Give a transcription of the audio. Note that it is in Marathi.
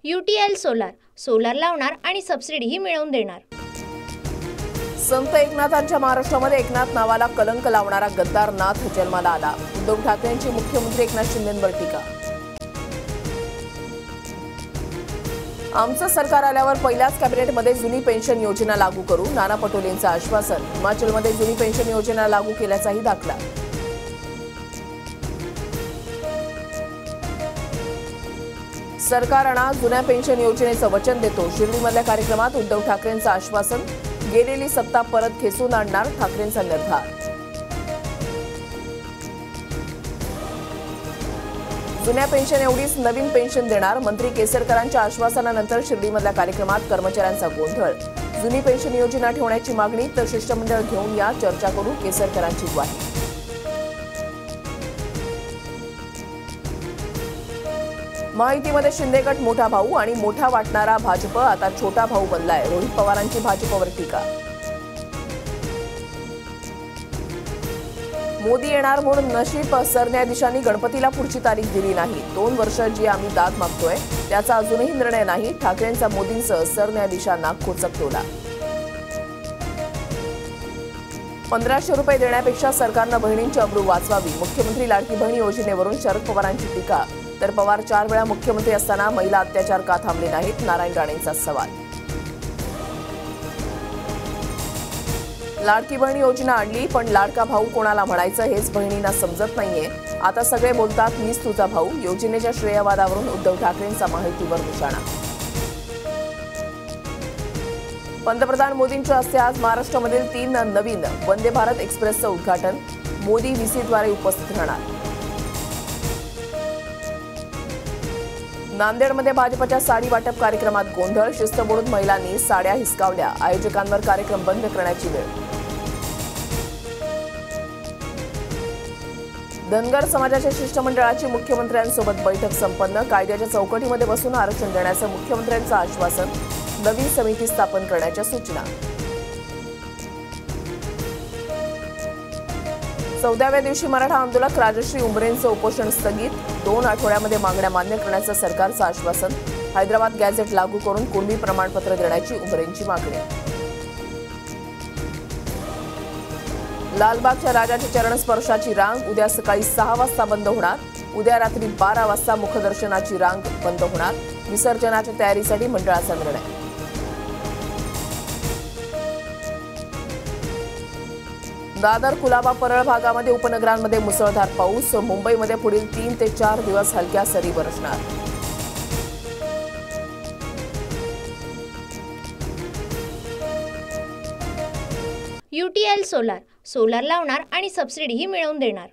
UTL सोलार सोलार लावणार आणि सबसिडीही मिळवून देणार। संत एकनाथांच्या महाराष्ट्रामध्ये एकनाथ नावाला कलंक लावणारा गद्दार नाथ जन्माला आला। उद्धव ठाकरेंची मुख्यमंत्री एकनाथ शिंदेंवर टीका। आमचं सरकार आल्यावर पहिल्याच कॅबिनेटमध्ये जुनी पेन्शन योजना लागू करू, नाना पटोलेंचं आश्वासन। हिमाचलमध्ये जुनी पेन्शन योजना लागू केल्याचाही दाखला। सरकार आणा जुन्या पेन्शन योजनेचं वचन देतो, शिर्डीमधल्या कार्यक्रमात उद्धव ठाकरेंचं आश्वासन। गेलेली सत्ता परत खेचून आणणार, ठाकरेंचा निर्धार। जुन्या पेन्शन एवढीच नवीन पेन्शन देणार, मंत्री केसरकरांच्या आश्वासनानंतर शिर्डीमधल्या कार्यक्रमात कर्मचाऱ्यांचा गोंधळ। जुनी पेन्शन योजना ठेवण्याची मागणी, तर शिष्टमंडळ घेऊन या, चर्चा करू, केसरकरांची ग्वाही। महायुतीमध्ये शिंदे गट मोठा भाऊ आणि मोठा वाटणारा भाजप आता छोटा भाऊ बनलाय, रोहित पवारांची भाजपवर टीका। मोदी येणार म्हणून नशीब सरन्यायाधीशांनी गणपतीला पुढची तारीख दिली नाही। 2 वर्ष जी आम्ही दाद मागतोय त्याचा अजूनही निर्णय नाही, ठाकरेंचा मोदींसह सरन्यायाधीशांना खोचक टोला। 1500 रुपये देण्यापेक्षा सरकारनं बहिणींची अब्रू वाचवावी, मुख्यमंत्री लाडकी बहीण योजनेवरून शरद पवारांची टीका। तर पवार 4 वेळा मुख्यमंत्री असताना महिला अत्याचार का थांबले नाहीत, नारायण राणेंचा सवाल। लाडकी बहीण योजना आणली, पण लाडका भाऊ कोणाला म्हणायचं हेच बहिणींना समजत नाहीये। आता सगळे बोलतात मीच तुझा भाऊ, योजनेच्या श्रेयवादावरून उद्धव ठाकरेंचा माहितीवर निशाणा। पंतप्रधान मोदींच्या हस्ते आज महाराष्ट्रामधील 3 नवीन वंदे भारत एक्सप्रेसचं उद्घाटन, मोदी व्हीसीद्वारे उपस्थित राहणार। नांदेडमध्ये भाजपच्या साडी वाटप कार्यक्रमात गोंधळ, शिस्त मोडून महिलांनी साड्या हिसकावल्या, आयोजकांवर कार्यक्रम बंद करण्याची वेळ। धनगर समाजाच्या शिष्टमंडळाची मुख्यमंत्र्यांसोबत बैठक संपन्न, कायद्याच्या चौकटीमध्ये बसून आरक्षण देण्याचं मुख्यमंत्र्यांचं आश्वासन, नवीन समिती स्थापन करण्याच्या सूचना। 14व्या दिवशी मराठा आंदोलक राजश्री उमरेंचं उपोषण स्थगित, 2 आठवड्यामध्ये मागण्या मान्य करण्याचं सरकारचं आश्वासन। हैदराबाद गॅझेट लागू करून कुणबी प्रमाणपत्र देण्याची उमरेंची मागणी। लालबागच्या राजाच्या चरणस्पर्शाची रांग उद्या सकाळी 6 वाजता बंद होणार, उद्या रात्री 12 वाजता मुखदर्शनाची रांग बंद होणार, विसर्जनाच्या तयारीसाठी मंडळाचा निर्णय। दादर कुलाबा परळ भागामध्ये उपनगरांमध्ये मुसळधार पाऊस, मुंबईमध्ये पुढील 3 ते 4 दिवस हलक्या सरी बरसणार। UTL सोलार सोलार लावणार आणि सबसिडीही मिळवून देणार।